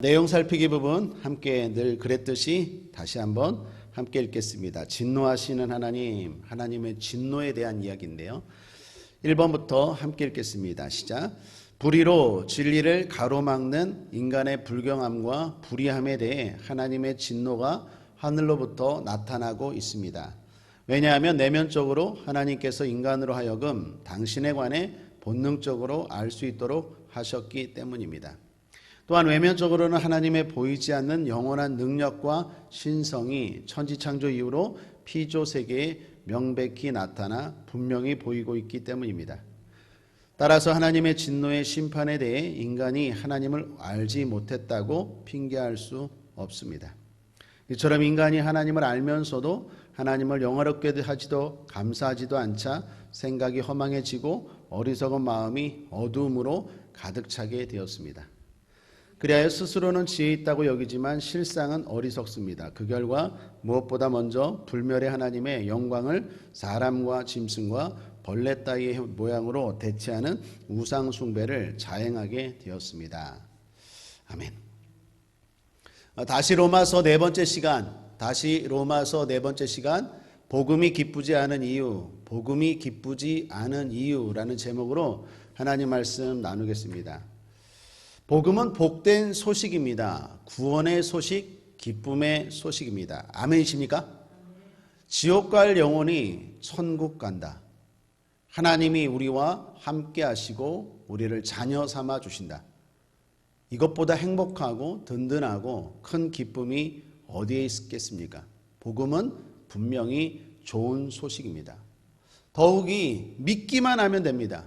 내용 살피기 부분 함께 늘 그랬듯이 다시 한번 함께 읽겠습니다. 진노하시는 하나님, 하나님의 진노에 대한 이야기인데요. 1번부터 함께 읽겠습니다. 시작. 불의로 진리를 가로막는 인간의 불경함과 불의함에 대해 하나님의 진노가 하늘로부터 나타나고 있습니다. 왜냐하면 내면적으로 하나님께서 인간으로 하여금 당신에 관해 본능적으로 알 수 있도록 하셨기 때문입니다. 또한 외면적으로는 하나님의 보이지 않는 영원한 능력과 신성이 천지창조 이후로 피조 세계에 명백히 나타나 분명히 보이고 있기 때문입니다. 따라서 하나님의 진노의 심판에 대해 인간이 하나님을 알지 못했다고 핑계할 수 없습니다. 이처럼 인간이 하나님을 알면서도 하나님을 영화롭게 하지도 감사하지도 않자 생각이 허망해지고 어리석은 마음이 어두움으로 가득 차게 되었습니다. 그리하여 스스로는 지혜 있다고 여기지만 실상은 어리석습니다. 그 결과 무엇보다 먼저 불멸의 하나님의 영광을 사람과 짐승과 벌레 따위의 모양으로 대체하는 우상 숭배를 자행하게 되었습니다. 아멘. 다시 로마서 네 번째 시간, 복음이 기쁘지 않은 이유라는 제목으로 하나님 말씀 나누겠습니다. 복음은 복된 소식입니다. 구원의 소식, 기쁨의 소식입니다. 아멘이십니까? 지옥 갈 영혼이 천국 간다. 하나님이 우리와 함께 하시고 우리를 자녀 삼아 주신다. 이것보다 행복하고 든든하고 큰 기쁨이 어디에 있겠습니까? 복음은 분명히 좋은 소식입니다. 더욱이 믿기만 하면 됩니다.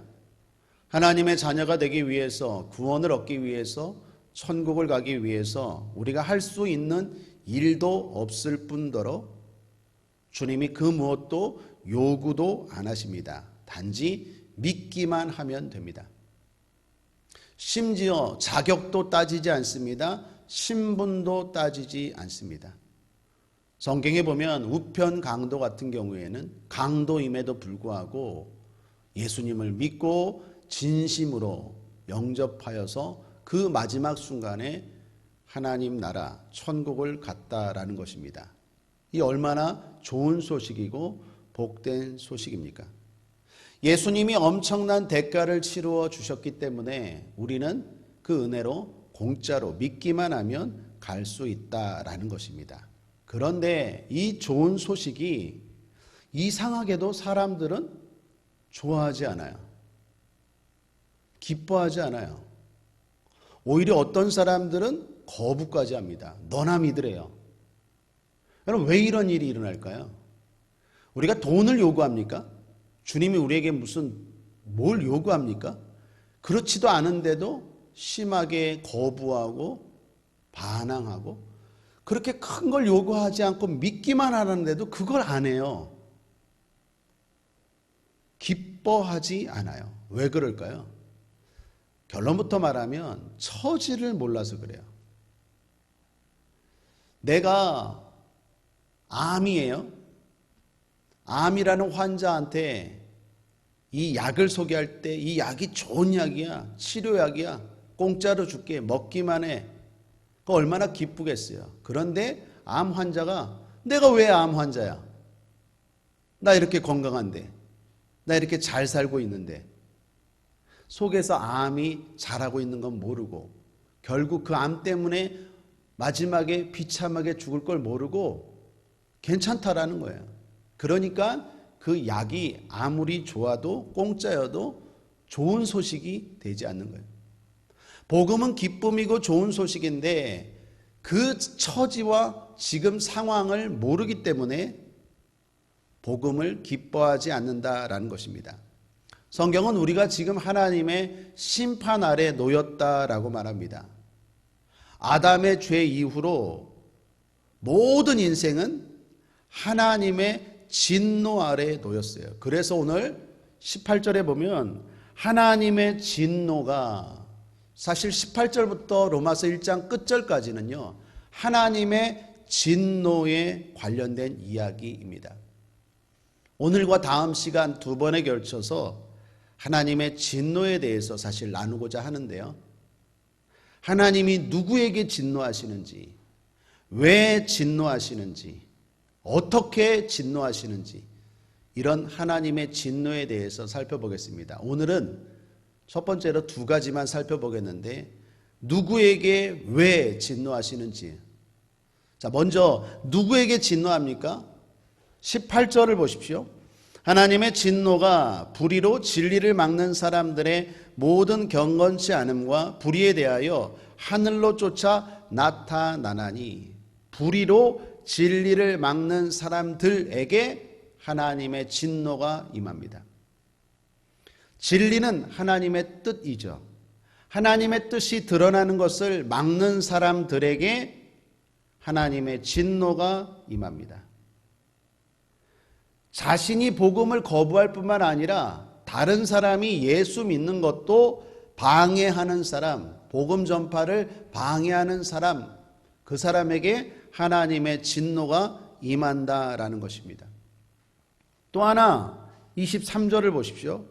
하나님의 자녀가 되기 위해서, 구원을 얻기 위해서, 천국을 가기 위해서 우리가 할 수 있는 일도 없을 뿐더러 주님이 그 무엇도 요구도 안 하십니다. 단지 믿기만 하면 됩니다. 심지어 자격도 따지지 않습니다. 신분도 따지지 않습니다. 성경에 보면 우편 강도 같은 경우에는 강도임에도 불구하고 예수님을 믿고 진심으로 영접하여서 그 마지막 순간에 하나님 나라 천국을 갔다라는 것입니다. 이 얼마나 좋은 소식이고 복된 소식입니까? 예수님이 엄청난 대가를 치루어 주셨기 때문에 우리는 그 은혜로 공짜로 믿기만 하면 갈 수 있다라는 것입니다. 그런데 이 좋은 소식이 이상하게도 사람들은 좋아하지 않아요. 기뻐하지 않아요. 오히려 어떤 사람들은 거부까지 합니다. 너나 믿으래요. 여러분, 왜 이런 일이 일어날까요? 우리가 돈을 요구합니까? 주님이 우리에게 뭘 요구합니까? 그렇지도 않은데도 심하게 거부하고 반항하고 그렇게 큰 걸 요구하지 않고 믿기만 하는데도 그걸 안 해요. 기뻐하지 않아요. 왜 그럴까요? 결론부터 말하면 처지를 몰라서 그래요. 내가 암이에요. 암이라는 환자한테 이 약을 소개할 때 이 약이 좋은 약이야. 치료약이야. 공짜로 줄게. 먹기만 해. 그 얼마나 기쁘겠어요. 그런데 암 환자가 내가 왜 암 환자야? 나 이렇게 건강한데. 나 이렇게 잘 살고 있는데. 속에서 암이 자라고 있는 건 모르고 결국 그 암 때문에 마지막에 비참하게 죽을 걸 모르고 괜찮다라는 거예요. 그러니까 그 약이 아무리 좋아도 공짜여도 좋은 소식이 되지 않는 거예요. 복음은 기쁨이고 좋은 소식인데 그 처지와 지금 상황을 모르기 때문에 복음을 기뻐하지 않는다라는 것입니다. 성경은 우리가 지금 하나님의 심판 아래 놓였다라고 말합니다. 아담의 죄 이후로 모든 인생은 하나님의 진노 아래 놓였어요. 그래서 오늘 18절에 보면 하나님의 진노가 사실 18절부터 로마서 1장 끝절까지는요. 하나님의 진노에 관련된 이야기입니다. 오늘과 다음 시간 두 번에 걸쳐서 하나님의 진노에 대해서 사실 나누고자 하는데요. 하나님이 누구에게 진노하시는지, 왜 진노하시는지, 어떻게 진노하시는지, 이런 하나님의 진노에 대해서 살펴보겠습니다. 오늘은 첫 번째로 두 가지만 살펴보겠는데, 누구에게 왜 진노하시는지. 자, 먼저 누구에게 진노합니까? 18절을 보십시오. 하나님의 진노가 불의로 진리를 막는 사람들의 모든 경건치 않음과 불의에 대하여 하늘로 쫓아 나타나나니, 불의로 진리를 막는 사람들에게 하나님의 진노가 임합니다. 진리는 하나님의 뜻이죠. 하나님의 뜻이 드러나는 것을 막는 사람들에게 하나님의 진노가 임합니다. 자신이 복음을 거부할 뿐만 아니라 다른 사람이 예수 믿는 것도 방해하는 사람, 복음 전파를 방해하는 사람, 그 사람에게 하나님의 진노가 임한다라는 것입니다. 또 하나 23절을 보십시오.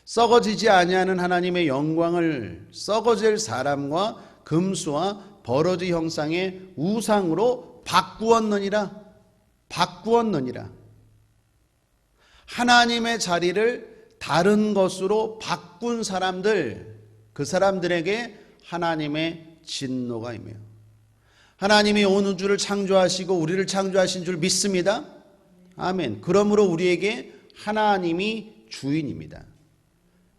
썩어지지 아니하는 하나님의 영광을 썩어질 사람과 금수와 버러지 형상의 우상으로 바꾸었느니라. 하나님의 자리를 다른 것으로 바꾼 사람들, 그 사람들에게 하나님의 진노가 임해요. 하나님이 온 우주를 창조하시고 우리를 창조하신 줄 믿습니다. 아멘. 그러므로 우리에게 하나님이 주인입니다.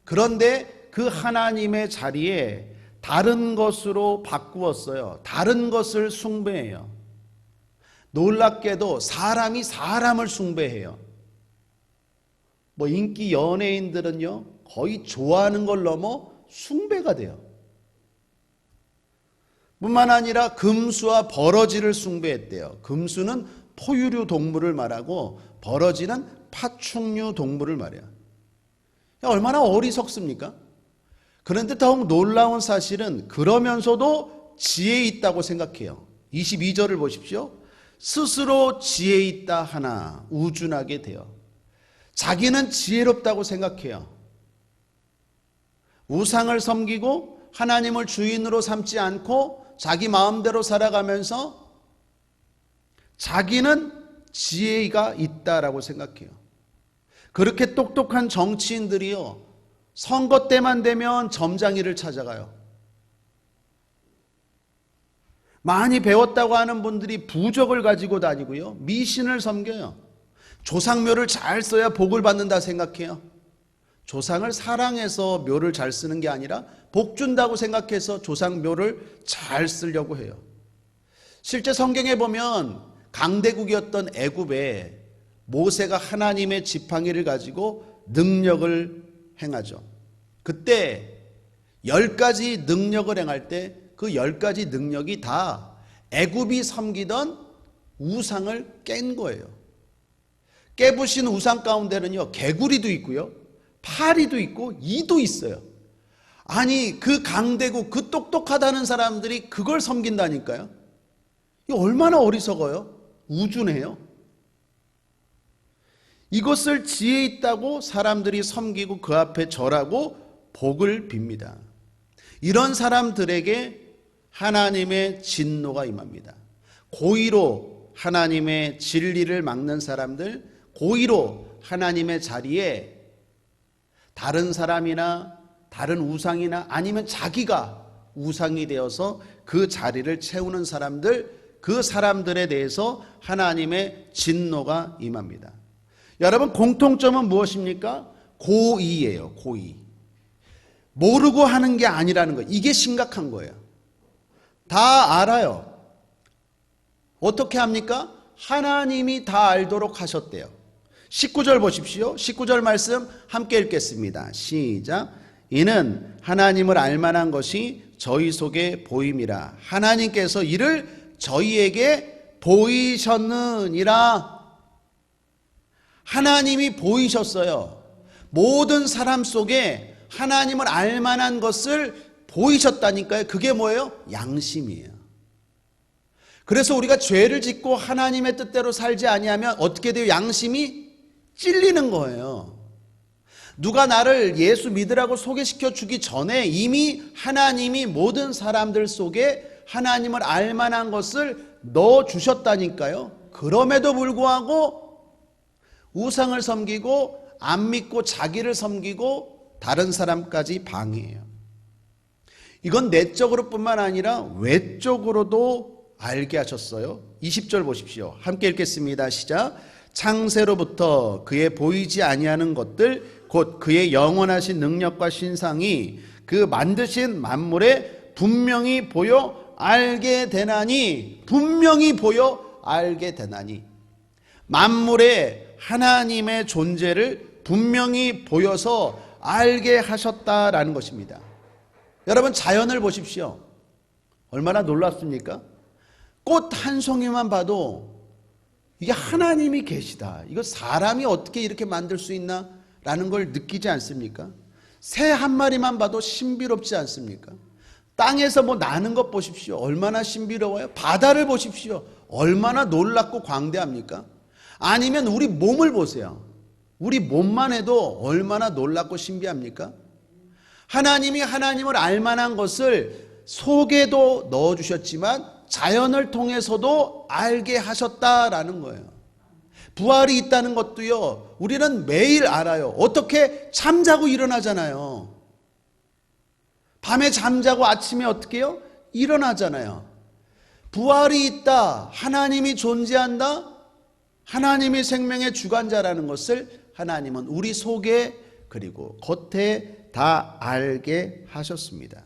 그런데 그 하나님의 자리에 다른 것으로 바꾸었어요. 다른 것을 숭배해요. 놀랍게도 사람이 사람을 숭배해요. 뭐 인기 연예인들은요, 거의 좋아하는 걸 넘어 숭배가 돼요. 뿐만 아니라 금수와 버러지를 숭배했대요. 금수는 포유류 동물을 말하고 버러지는 파충류 동물을 말해요. 얼마나 어리석습니까? 그런데 더욱 놀라운 사실은 그러면서도 지혜 있다고 생각해요. 22절을 보십시오. 스스로 지혜 있다 하나 우준하게 돼요. 자기는 지혜롭다고 생각해요. 우상을 섬기고 하나님을 주인으로 삼지 않고 자기 마음대로 살아가면서 자기는 지혜가 있다라고 생각해요. 그렇게 똑똑한 정치인들이요, 선거 때만 되면 점장이를 찾아가요. 많이 배웠다고 하는 분들이 부적을 가지고 다니고요, 미신을 섬겨요. 조상묘를 잘 써야 복을 받는다 생각해요. 조상을 사랑해서 묘를 잘 쓰는 게 아니라 복 준다고 생각해서 조상묘를 잘 쓰려고 해요. 실제 성경에 보면 강대국이었던 애굽에 모세가 하나님의 지팡이를 가지고 능력을 행하죠. 그때 10가지 능력을 행할 때 그 10가지 능력이 다 애굽이 섬기던 우상을 깬 거예요. 깨부신 우상 가운데는요, 개구리도 있고요, 파리도 있고 이도 있어요. 아니, 그 강대국, 그 똑똑하다는 사람들이 그걸 섬긴다니까요. 이거 얼마나 어리석어요? 우준해요. 이것을 지혜 있다고 사람들이 섬기고 그 앞에 절하고 복을 빕니다. 이런 사람들에게 하나님의 진노가 임합니다. 고의로 하나님의 진리를 막는 사람들, 고의로 하나님의 자리에 다른 사람이나 다른 우상이나 아니면 자기가 우상이 되어서 그 자리를 채우는 사람들, 그 사람들에 대해서 하나님의 진노가 임합니다. 여러분, 공통점은 무엇입니까? 고의예요. 고의. 모르고 하는 게 아니라는 거예요. 이게 심각한 거예요. 다 알아요. 어떻게 합니까? 하나님이 다 알도록 하셨대요. 19절 보십시오. 19절 말씀 함께 읽겠습니다. 시작. 이는 하나님을 알만한 것이 저희 속에 보임이라. 하나님께서 이를 저희에게 보이셨느니라. 하나님이 보이셨어요. 모든 사람 속에 하나님을 알만한 것을 보이셨다니까요. 그게 뭐예요? 양심이에요. 그래서 우리가 죄를 짓고 하나님의 뜻대로 살지 아니하면 어떻게 돼요? 양심이 찔리는 거예요. 누가 나를 예수 믿으라고 소개시켜 주기 전에 이미 하나님이 모든 사람들 속에 하나님을 알 만한 것을 넣어 주셨다니까요. 그럼에도 불구하고 우상을 섬기고 안 믿고 자기를 섬기고 다른 사람까지 방해해요. 이건 내적으로 뿐만 아니라 외적으로도 알게 하셨어요. 20절 보십시오. 함께 읽겠습니다. 시작. 창세로부터 그의 보이지 아니하는 것들 곧 그의 영원하신 능력과 신상이 그 만드신 만물에 분명히 보여 알게 되나니, 분명히 보여 알게 되나니, 만물에 하나님의 존재를 분명히 보여서 알게 하셨다라는 것입니다. 여러분, 자연을 보십시오. 얼마나 놀랍습니까? 꽃 한 송이만 봐도 이게 하나님이 계시다, 이거 사람이 어떻게 이렇게 만들 수 있나 라는 걸 느끼지 않습니까? 새 한 마리만 봐도 신비롭지 않습니까? 땅에서 뭐 나는 것 보십시오. 얼마나 신비로워요. 바다를 보십시오. 얼마나 놀랍고 광대합니까? 아니면 우리 몸을 보세요. 우리 몸만 해도 얼마나 놀랍고 신비합니까? 하나님이 하나님을 알 만한 것을 속에도 넣어주셨지만 자연을 통해서도 알게 하셨다라는 거예요. 부활이 있다는 것도요, 우리는 매일 알아요. 어떻게? 잠자고 일어나잖아요. 밤에 잠자고 아침에 어떻게 해요? 일어나잖아요. 부활이 있다, 하나님이 존재한다, 하나님이 생명의 주관자라는 것을 하나님은 우리 속에 그리고 겉에 다 알게 하셨습니다.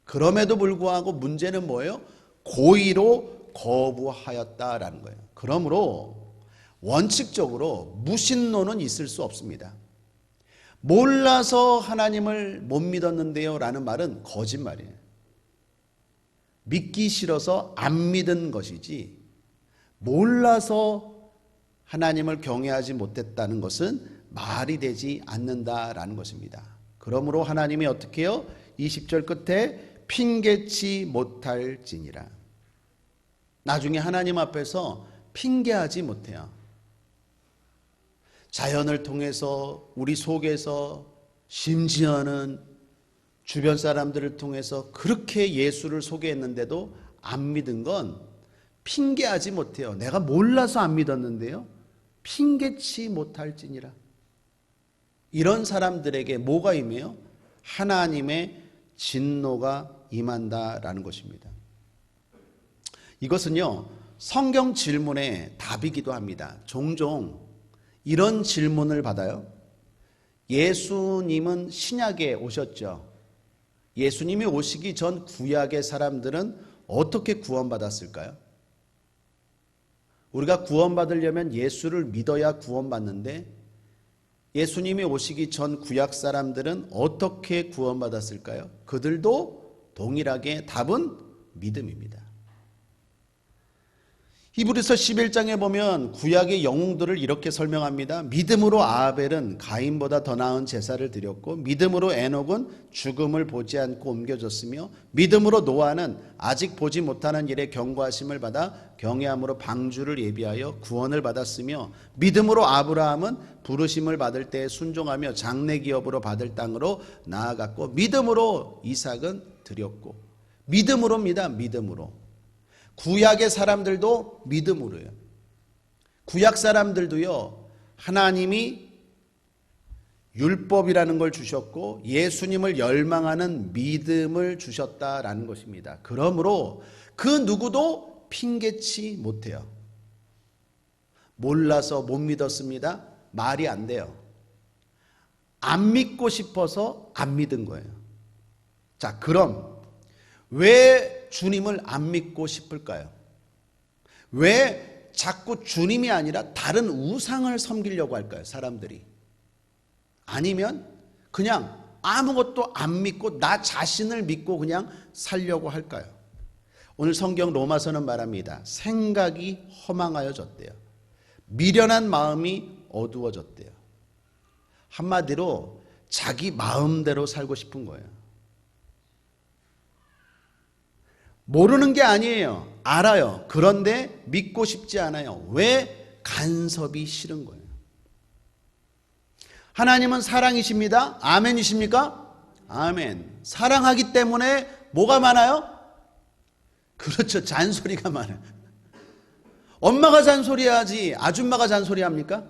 그럼에도 불구하고 문제는 뭐예요? 고의로 거부하였다라는 거예요. 그러므로 원칙적으로 무신론은 있을 수 없습니다. 몰라서 하나님을 못 믿었는데요 라는 말은 거짓말이에요. 믿기 싫어서 안 믿은 것이지, 몰라서 하나님을 경외하지 못했다는 것은 말이 되지 않는다라는 것입니다. 그러므로 하나님이 어떻게 해요? 20절 끝에 핑계치 못할지니라. 나중에 하나님 앞에서 핑계하지 못해요. 자연을 통해서, 우리 속에서, 심지어는 주변 사람들을 통해서 그렇게 예수를 소개했는데도 안 믿은 건 핑계하지 못해요. 내가 몰라서 안 믿었는데요, 핑계치 못할지니라. 이런 사람들에게 뭐가 임해요? 하나님의 진노가 임한다라는 것입니다. 이것은요, 성경 질문의 답이기도 합니다. 종종 이런 질문을 받아요. 예수님은 신약에 오셨죠. 예수님이 오시기 전 구약의 사람들은 어떻게 구원받았을까요? 우리가 구원받으려면 예수를 믿어야 구원받는데, 예수님이 오시기 전 구약 사람들은 어떻게 구원받았을까요? 그들도 동일하게 답은 믿음입니다. 히브리서 11장에 보면 구약의 영웅들을 이렇게 설명합니다. 믿음으로 아벨은 가인보다 더 나은 제사를 드렸고, 믿음으로 에녹은 죽음을 보지 않고 옮겨졌으며, 믿음으로 노아는 아직 보지 못하는 일에 경고하심을 받아 경외함으로 방주를 예비하여 구원을 받았으며, 믿음으로 아브라함은 부르심을 받을 때에 순종하며 장래 기업으로 받을 땅으로 나아갔고, 믿음으로 이삭은 드렸고. 믿음으로입니다. 믿음으로. 구약의 사람들도 믿음으로요. 구약 사람들도요, 하나님이 율법이라는 걸 주셨고 예수님을 열망하는 믿음을 주셨다라는 것입니다. 그러므로 그 누구도 핑계치 못해요. 몰라서 못 믿었습니다. 말이 안 돼요. 안 믿고 싶어서 안 믿은 거예요. 자, 그럼 왜 주님을 안 믿고 싶을까요? 왜 자꾸 주님이 아니라 다른 우상을 섬기려고 할까요? 사람들이. 아니면 그냥 아무것도 안 믿고 나 자신을 믿고 그냥 살려고 할까요? 오늘 성경 로마서는 말합니다. 생각이 허망하여졌대요. 미련한 마음이 어두워졌대요. 한마디로 자기 마음대로 살고 싶은 거예요. 모르는 게 아니에요. 알아요. 그런데 믿고 싶지 않아요. 왜? 간섭이 싫은 거예요. 하나님은 사랑이십니다. 아멘이십니까? 아멘. 사랑하기 때문에 뭐가 많아요? 그렇죠. 잔소리가 많아요. 엄마가 잔소리하지 아줌마가 잔소리합니까?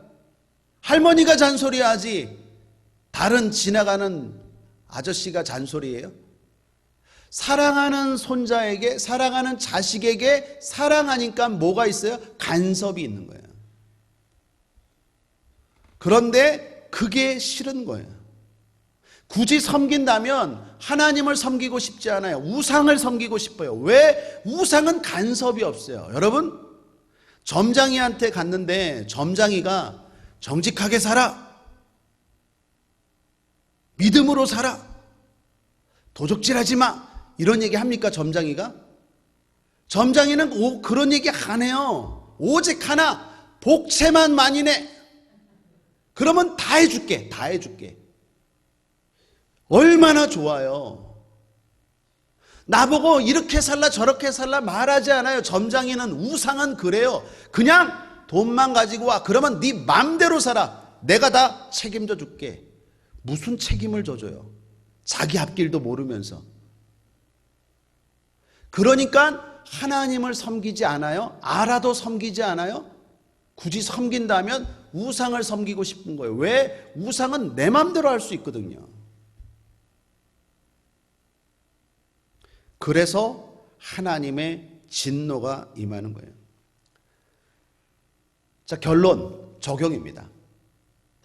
할머니가 잔소리하지 다른 지나가는 아저씨가 잔소리해요? 사랑하는 손자에게, 사랑하는 자식에게 사랑하니까 뭐가 있어요? 간섭이 있는 거예요. 그런데 그게 싫은 거예요. 굳이 섬긴다면 하나님을 섬기고 싶지 않아요. 우상을 섬기고 싶어요. 왜? 우상은 간섭이 없어요. 여러분, 점장이한테 갔는데 점장이가 정직하게 살아, 믿음으로 살아, 도적질하지 마, 이런 얘기 합니까? 점장이가? 점장이는 그런 얘기 안 해요. 오직 하나, 복채만 많이 내. 그러면 다 해줄게. 다 해줄게. 얼마나 좋아요. 나보고 이렇게 살라 저렇게 살라 말하지 않아요. 점장이는, 우상은 그래요. 그냥 돈만 가지고 와. 그러면 네 맘대로 살아. 내가 다 책임져 줄게. 무슨 책임을 져줘요? 자기 앞길도 모르면서. 그러니까 하나님을 섬기지 않아요? 알아도 섬기지 않아요? 굳이 섬긴다면 우상을 섬기고 싶은 거예요. 왜? 우상은 내 맘대로 할 수 있거든요. 그래서 하나님의 진노가 임하는 거예요. 자, 결론, 적용입니다.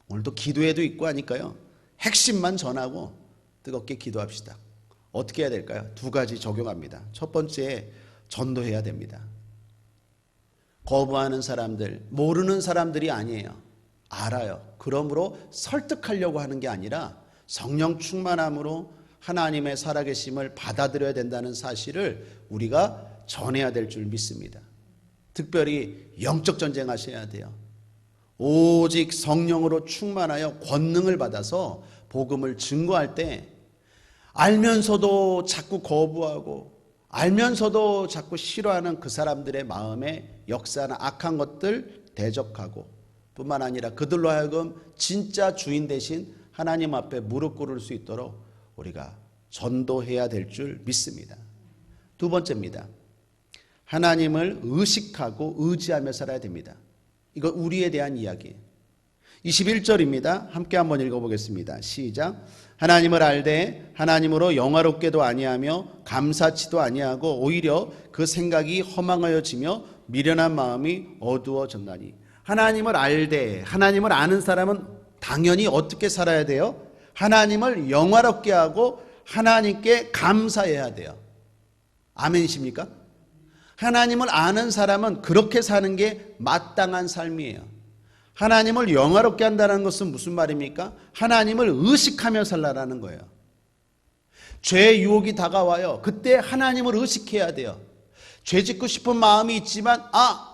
오늘도 기도회도 있고 하니까요, 핵심만 전하고 뜨겁게 기도합시다. 어떻게 해야 될까요? 두 가지 적용합니다. 첫 번째, 전도해야 됩니다. 거부하는 사람들, 모르는 사람들이 아니에요. 알아요. 그러므로 설득하려고 하는 게 아니라 성령 충만함으로 하나님의 살아계심을 받아들여야 된다는 사실을 우리가 전해야 될 줄 믿습니다. 특별히 영적 전쟁 하셔야 돼요. 오직 성령으로 충만하여 권능을 받아서 복음을 증거할 때 알면서도 자꾸 거부하고 알면서도 자꾸 싫어하는 그 사람들의 마음에 역사나 악한 것들 대적하고 뿐만 아니라 그들로 하여금 진짜 주인 대신 하나님 앞에 무릎 꿇을 수 있도록 우리가 전도해야 될 줄 믿습니다. 두 번째입니다. 하나님을 의식하고 의지하며 살아야 됩니다. 이거 우리에 대한 이야기예요. 21절입니다. 함께 한번 읽어보겠습니다. 시작. 하나님을 알되 하나님으로 영화롭게도 아니하며 감사치도 아니하고 오히려 그 생각이 허망하여지며 미련한 마음이 어두워졌나니. 하나님을 알되, 하나님을 아는 사람은 당연히 어떻게 살아야 돼요? 하나님을 영화롭게 하고 하나님께 감사해야 돼요. 아멘이십니까? 하나님을 아는 사람은 그렇게 사는 게 마땅한 삶이에요. 하나님을 영화롭게 한다는 것은 무슨 말입니까? 하나님을 의식하며 살라라는 거예요. 죄의 유혹이 다가와요. 그때 하나님을 의식해야 돼요. 죄 짓고 싶은 마음이 있지만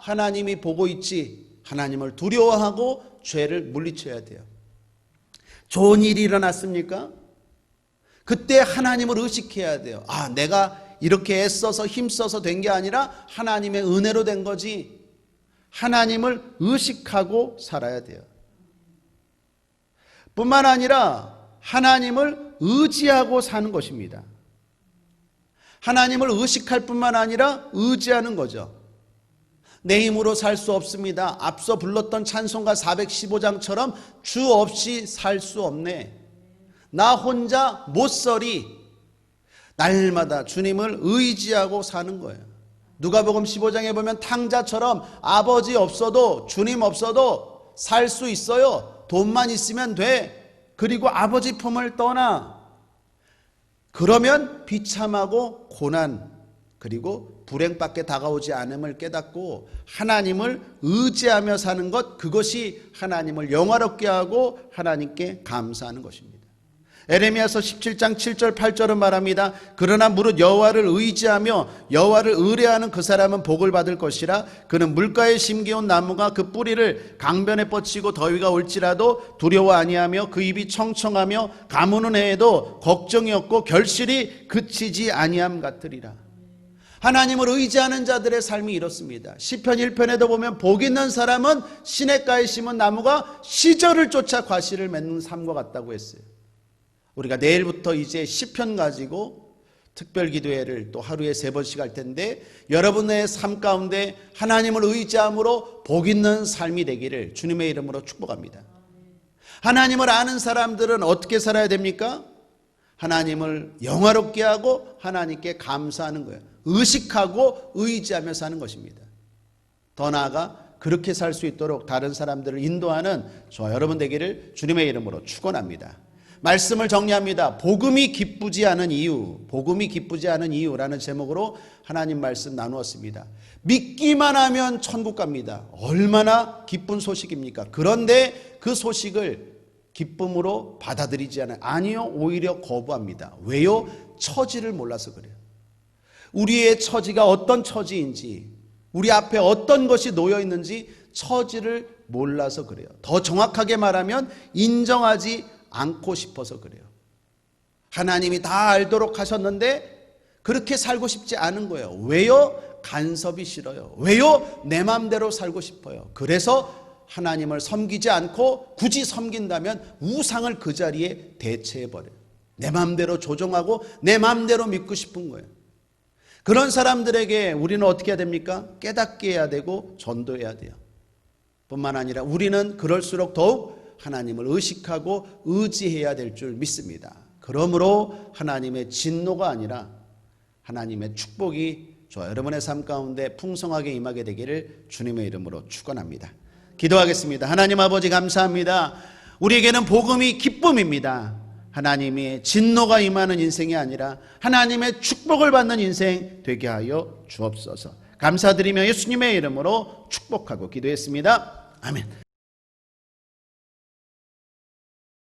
하나님이 보고 있지. 하나님을 두려워하고 죄를 물리쳐야 돼요. 좋은 일이 일어났습니까? 그때 하나님을 의식해야 돼요. 내가 이렇게 애써서 힘써서 된 게 아니라 하나님의 은혜로 된 거지. 하나님을 의식하고 살아야 돼요. 뿐만 아니라 하나님을 의지하고 사는 것입니다. 하나님을 의식할 뿐만 아니라 의지하는 거죠. 내 힘으로 살 수 없습니다. 앞서 불렀던 찬송가 415장처럼 주 없이 살 수 없네. 나 혼자 못 서리. 날마다 주님을 의지하고 사는 거예요. 누가복음 15장에 보면 탕자처럼 아버지 없어도 주님 없어도 살 수 있어요. 돈만 있으면 돼. 그리고 아버지 품을 떠나. 그러면 비참하고 고난 그리고 불행밖에 다가오지 않음을 깨닫고 하나님을 의지하며 사는 것, 그것이 하나님을 영화롭게 하고 하나님께 감사하는 것입니다. 에레미야서 17장 7절 8절은 말합니다. 그러나 무릇 여호와를 의지하며 여호와를 의뢰하는 그 사람은 복을 받을 것이라. 그는 물가에 심겨온 나무가 그 뿌리를 강변에 뻗치고 더위가 올지라도 두려워 아니하며 그 입이 청청하며 가무는 해에도 걱정이 없고 결실이 그치지 아니함 같으리라. 하나님을 의지하는 자들의 삶이 이렇습니다. 시편 1편에도 보면 복 있는 사람은 시냇가에 심은 나무가 시절을 쫓아 과실을 맺는 삶과 같다고 했어요. 우리가 내일부터 이제 시편 가지고 특별 기도회를 또 하루에 3번씩 할 텐데 여러분의 삶 가운데 하나님을 의지함으로 복 있는 삶이 되기를 주님의 이름으로 축복합니다. 하나님을 아는 사람들은 어떻게 살아야 됩니까? 하나님을 영화롭게 하고 하나님께 감사하는 거예요. 의식하고 의지하며 사는 것입니다. 더 나아가 그렇게 살 수 있도록 다른 사람들을 인도하는 저와 여러분 되기를 주님의 이름으로 축원합니다. 말씀을 정리합니다. 복음이 기쁘지 않은 이유, 복음이 기쁘지 않은 이유라는 제목으로 하나님 말씀 나누었습니다. 믿기만 하면 천국 갑니다. 얼마나 기쁜 소식입니까? 그런데 그 소식을 기쁨으로 받아들이지 않아요. 아니요, 오히려 거부합니다. 왜요? 처지를 몰라서 그래요. 우리의 처지가 어떤 처지인지, 우리 앞에 어떤 것이 놓여 있는지 처지를 몰라서 그래요. 더 정확하게 말하면 인정하지 않고 싶어서 그래요. 하나님이 다 알도록 하셨는데 그렇게 살고 싶지 않은 거예요. 왜요? 간섭이 싫어요. 왜요? 내 마음대로 살고 싶어요. 그래서 하나님을 섬기지 않고 굳이 섬긴다면 우상을 그 자리에 대체해버려요. 내 마음대로 조종하고 내 마음대로 믿고 싶은 거예요. 그런 사람들에게 우리는 어떻게 해야 됩니까? 깨닫게 해야 되고 전도해야 돼요. 뿐만 아니라 우리는 그럴수록 더욱 하나님을 의식하고 의지해야 될 줄 믿습니다. 그러므로 하나님의 진노가 아니라 하나님의 축복이 저와 여러분의 삶 가운데 풍성하게 임하게 되기를 주님의 이름으로 축원합니다. 기도하겠습니다. 하나님 아버지 감사합니다. 우리에게는 복음이 기쁨입니다. 하나님의 진노가 임하는 인생이 아니라 하나님의 축복을 받는 인생 되게 하여 주옵소서. 감사드리며 예수님의 이름으로 축복하고 기도했습니다. 아멘.